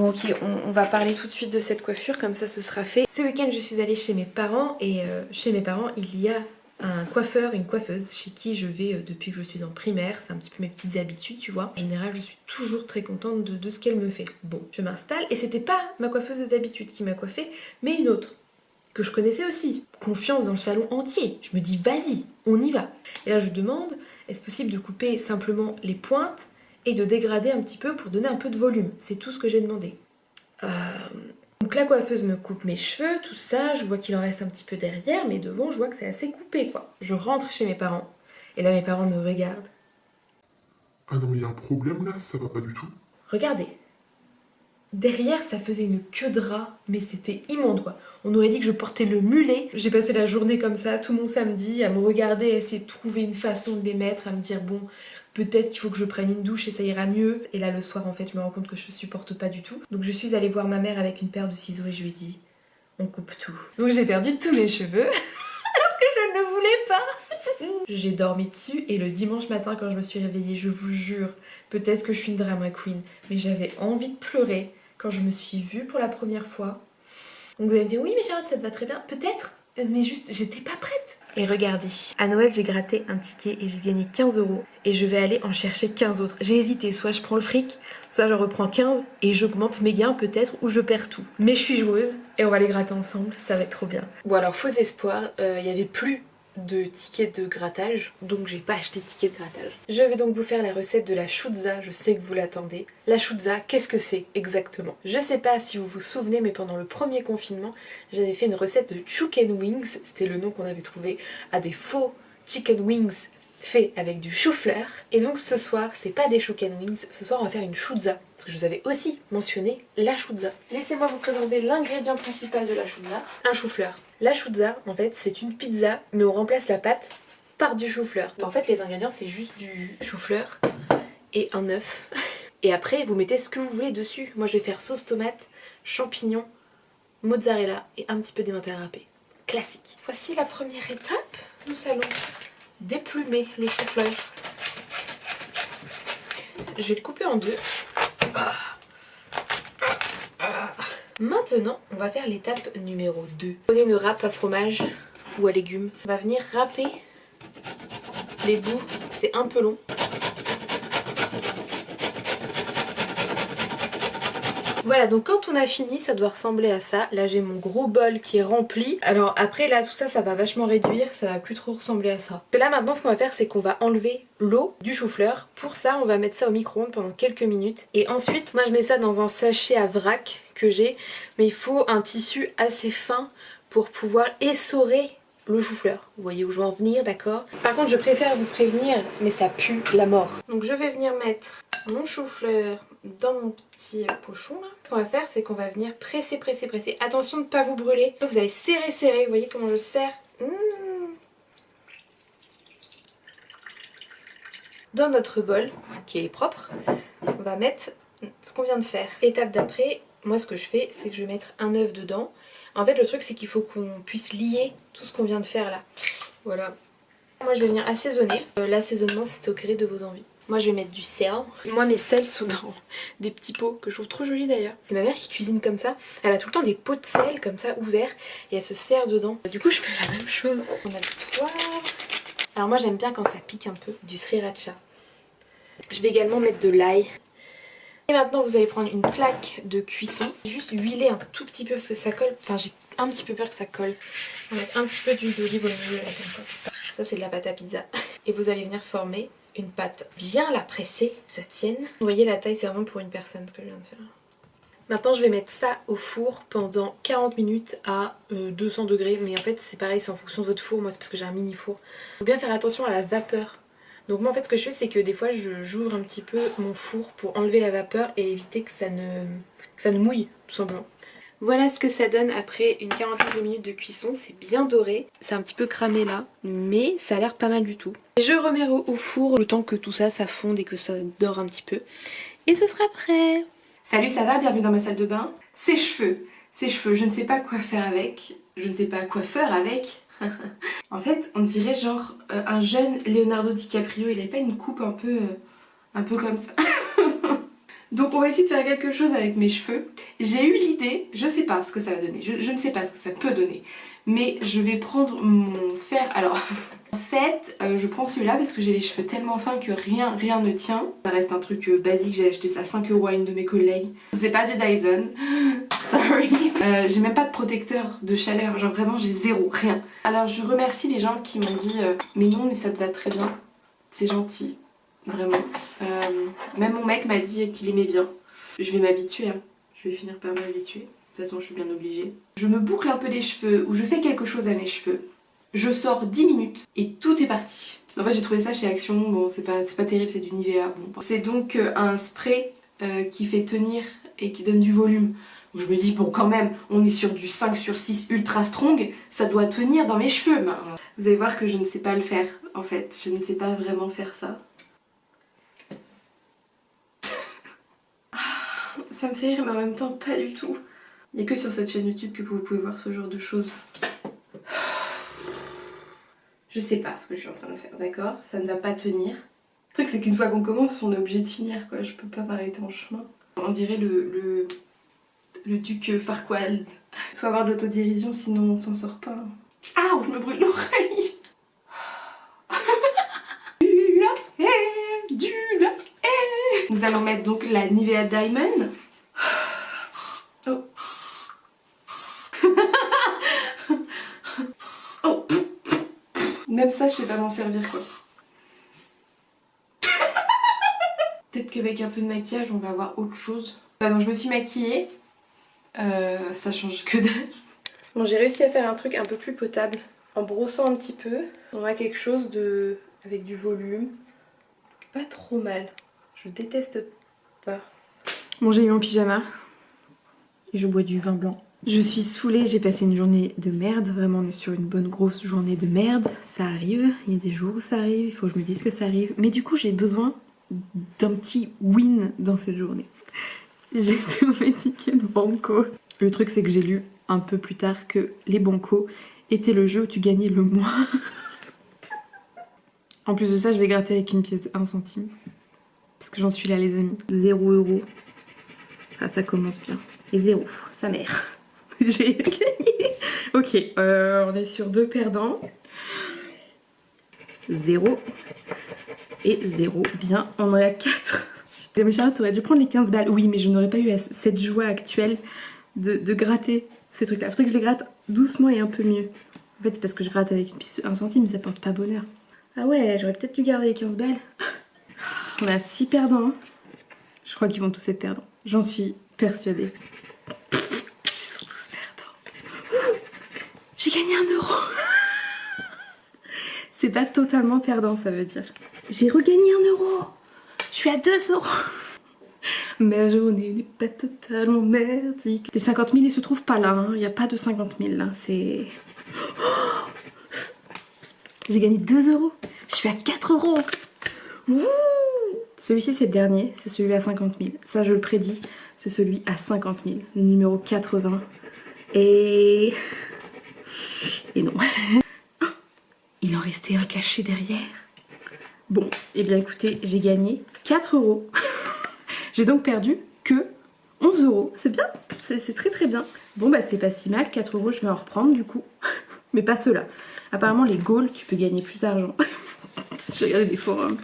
Bon ok, on va parler tout de suite de cette coiffure, comme ça ce sera fait. Ce week-end je suis allée chez mes parents et chez mes parents il y a un coiffeur, une coiffeuse chez qui je vais depuis que je suis en primaire. C'est un petit peu mes petites habitudes, tu vois. En général je suis toujours très contente de ce qu'elle me fait. Bon, je m'installe et c'était pas ma coiffeuse d'habitude qui m'a coiffée, mais une autre que je connaissais aussi. Confiance dans le salon entier. Je me dis vas-y, on y va. Et là je demande, est-ce possible de couper simplement les pointes et de dégrader un petit peu pour donner un peu de volume. C'est tout ce que j'ai demandé. Donc la coiffeuse me coupe mes cheveux, tout ça, je vois qu'il en reste un petit peu derrière, mais devant je vois que c'est assez coupé quoi. Je rentre chez mes parents, et là mes parents me regardent. Ah non mais il y a un problème là, ça va pas du tout. Regardez. Derrière ça faisait une queue de rat, mais c'était immonde quoi. On aurait dit que je portais le mulet. J'ai passé la journée comme ça, tout mon samedi, à me regarder, à essayer de trouver une façon de les mettre, à me dire bon, peut-être qu'il faut que je prenne une douche et ça ira mieux. Et là le soir en fait je me rends compte que je supporte pas du tout. Donc je suis allée voir ma mère avec une paire de ciseaux et je lui ai dit on coupe tout. Donc j'ai perdu tous mes cheveux alors que je ne voulais pas. J'ai dormi dessus et le dimanche matin quand je me suis réveillée, je vous jure, peut-être que je suis une drama queen, mais j'avais envie de pleurer quand je me suis vue pour la première fois. Donc vous allez me dire oui mais Charlotte ça te va très bien, peut-être, mais juste j'étais pas prête. Et regardez, à Noël j'ai gratté un ticket et j'ai gagné 15 € et je vais aller en chercher 15 autres. J'ai hésité, soit je prends le fric, soit je reprends 15 et j'augmente mes gains peut-être ou je perds tout. Mais je suis joueuse et on va les gratter ensemble, ça va être trop bien. Bon alors faux espoir, il y avait plus de tickets de grattage, donc j'ai pas acheté de tickets de grattage. Je vais donc vous faire la recette de la chouza, je sais que vous l'attendez. La chouza, qu'est-ce que c'est exactement? Je sais pas si vous vous souvenez, mais pendant le premier confinement, j'avais fait une recette de chicken wings, c'était le nom qu'on avait trouvé à des faux chicken wings faits avec du chou-fleur. Et donc ce soir, c'est pas des chicken wings, ce soir on va faire une chouza, parce que je vous avais aussi mentionné la chouza. Laissez-moi vous présenter l'ingrédient principal de la chouza, un chou-fleur. La chouza, en fait, c'est une pizza, mais on remplace la pâte par du chou-fleur. En fait, les ingrédients, c'est juste du chou-fleur et un œuf. Et après, vous mettez ce que vous voulez dessus. Moi, je vais faire sauce tomate, champignons, mozzarella et un petit peu d'émental râpé. Classique. Voici la première étape. Nous allons déplumer le chou-fleur. Je vais le couper en deux. Maintenant, on va faire l'étape numéro 2. Prenez une râpe à fromage ou à légumes. On va venir râper les bouts. C'est un peu long. Voilà, donc quand on a fini, ça doit ressembler à ça. Là, j'ai mon gros bol qui est rempli. Alors après, là, tout ça, ça va vachement réduire. Ça va plus trop ressembler à ça. Et là, maintenant, ce qu'on va faire, c'est qu'on va enlever l'eau du chou-fleur. Pour ça, on va mettre ça au micro-ondes pendant quelques minutes. Et ensuite, moi, je mets ça dans un sachet à vrac que j'ai. Mais il faut un tissu assez fin pour pouvoir essorer le chou-fleur. Vous voyez où je veux en venir, d'accord? Par contre, je préfère vous prévenir, mais ça pue la mort. Donc, je vais venir mettre mon chou-fleur dans mon petit pochon là. Ce qu'on va faire, c'est qu'on va venir presser. Attention de ne pas vous brûler. Là, vous allez serrer. Vous voyez comment je serre. Dans notre bol, qui est propre, on va mettre ce qu'on vient de faire. Étape d'après, moi ce que je fais, c'est que je vais mettre un œuf dedans. En fait, le truc, c'est qu'il faut qu'on puisse lier tout ce qu'on vient de faire là. Voilà. Moi, je vais venir assaisonner. L'assaisonnement, c'est au gré de vos envies. Moi je vais mettre du sel. Moi mes sels sont dans des petits pots que je trouve trop jolis d'ailleurs. C'est ma mère qui cuisine comme ça. Elle a tout le temps des pots de sel comme ça ouverts et elle se sert dedans. Du coup je fais la même chose. On a du poivre. Alors moi j'aime bien quand ça pique un peu. Du sriracha. Je vais également mettre de l'ail. Et maintenant vous allez prendre une plaque de cuisson. Juste huiler un tout petit peu parce que ça colle. Enfin j'ai un petit peu peur que ça colle. On va mettre un petit peu d'huile d'olive au milieu là comme ça. Ça c'est de la pâte à pizza. Et vous allez venir former une pâte, bien la presser, que ça tienne. Vous voyez la taille, c'est vraiment pour une personne ce que je viens de faire. Maintenant je vais mettre ça au four pendant 40 minutes à 200 degrés. Mais en fait c'est pareil, c'est en fonction de votre four. Moi c'est parce que j'ai un mini four. Il faut bien faire attention à la vapeur. Donc moi en fait ce que je fais, c'est que des fois j'ouvre un petit peu mon four pour enlever la vapeur et éviter que ça ne mouille tout simplement. Voilà ce que ça donne après une quarantaine de minutes de cuisson, c'est bien doré. C'est un petit peu cramé là, mais ça a l'air pas mal du tout. Et je remets au four le temps que tout ça fonde et que ça dore un petit peu. Et ce sera prêt. Salut, ça va? Bienvenue dans ma salle de bain. Ces cheveux, je ne sais pas quoi faire avec, je ne sais pas quoi faire avec. En fait, on dirait genre un jeune Leonardo DiCaprio, il avait pas une coupe un peu comme ça. Donc on va essayer de faire quelque chose avec mes cheveux. J'ai eu l'idée, je sais pas ce que ça va donner, je ne sais pas ce que ça peut donner, mais je vais prendre mon fer. Alors en fait je prends celui-là parce que j'ai les cheveux tellement fins que rien ne tient. Ça reste un truc basique, j'ai acheté ça 5 € à une de mes collègues. C'est pas du Dyson, sorry. J'ai même pas de protecteur de chaleur, genre vraiment j'ai zéro, rien. Alors je remercie les gens qui m'ont dit mais non mais ça te va très bien, c'est gentil. Vraiment. Même mon mec m'a dit qu'il aimait bien. Je vais m'habituer, hein. Je vais finir par m'habituer. De toute façon, je suis bien obligée. Je me boucle un peu les cheveux ou je fais quelque chose à mes cheveux. Je sors 10 minutes et tout est parti. En fait, j'ai trouvé ça chez Action. Bon, c'est pas terrible, c'est du Nivea. Bon. C'est donc un spray qui fait tenir et qui donne du volume. Donc je me dis, bon, quand même, on est sur du 5/6 ultra strong. Ça doit tenir dans mes cheveux. Ben, vous allez voir que je ne sais pas le faire, en fait. Je ne sais pas vraiment faire ça. Ça me fait rire mais en même temps pas du tout. Il n'y a que sur cette chaîne YouTube que vous pouvez voir ce genre de choses. Je sais pas ce que je suis en train de faire, d'accord? Ça ne va pas tenir. Le truc c'est qu'une fois qu'on commence on est obligé de finir quoi, je peux pas m'arrêter en chemin. On dirait le duc Farquaad. Il faut avoir de l'autodérision sinon on s'en sort pas. Ah, je me brûle l'oreille. Du lac, du lac. Nous allons mettre donc la Nivea Diamond. Oh. Oh. Même ça, je sais pas m'en servir quoi. Peut-être qu'avec un peu de maquillage, on va avoir autre chose. Donc je me suis maquillée. Ça change que dalle. Bon, j'ai réussi à faire un truc un peu plus potable. En brossant un petit peu, on a quelque chose de avec du volume. Pas trop mal. Je déteste pas. Bon, j'ai eu mon pyjama. Et je bois du vin blanc. Je suis saoulée, j'ai passé une journée de merde. Vraiment, on est sur une bonne grosse journée de merde. Ça arrive, il y a des jours où ça arrive, il faut que je me dise que ça arrive. Mais du coup, j'ai besoin d'un petit win dans cette journée. J'ai tous mes tickets de banco. Le truc, c'est que j'ai lu un peu plus tard que les bancos étaient le jeu où tu gagnais le moins. En plus de ça, je vais gratter avec une pièce de 1 centime. Parce que j'en suis là, les amis. 0 €. Ah, ça commence bien. Et 0, sa mère. J'ai gagné. Ok, on est sur 2 perdants. 0 et 0. Bien, on est à 4. Putain, mais Charlotte, t'aurais dû prendre les 15 balles. Oui, mais je n'aurais pas eu cette joie actuelle de gratter ces trucs-là. Il faudrait que je les gratte doucement et un peu mieux. En fait, c'est parce que je gratte avec une pièce de 1 centime, mais ça porte pas bonheur. Ah ouais, j'aurais peut-être dû garder les 15 balles. On a 6 perdants. Je crois qu'ils vont tous être perdants. J'en suis persuadée. Ils sont tous perdants. J'ai gagné 1 €. C'est pas totalement perdant, ça veut dire. J'ai regagné 1 €. Je suis à 2 €. Ma journée n'est pas totalement merdique. Les 50 000 ils se trouvent pas là, hein. Il n'y a pas de 50 000 là, c'est... J'ai gagné 2 €. Je suis à 4 €. Wouh! Celui-ci c'est le dernier, c'est celui à 50 000. Ça je le prédis, c'est celui à 50 000. Le numéro 80. Et non. Il en restait un caché derrière. Bon, et bien écoutez, j'ai gagné 4 €. J'ai donc perdu que 11 €. C'est bien, c'est très très bien. Bon bah c'est pas si mal, 4 €, je vais en reprendre du coup. Mais pas ceux-là. Apparemment les Gaules, tu peux gagner plus d'argent. J'ai regardé des forums.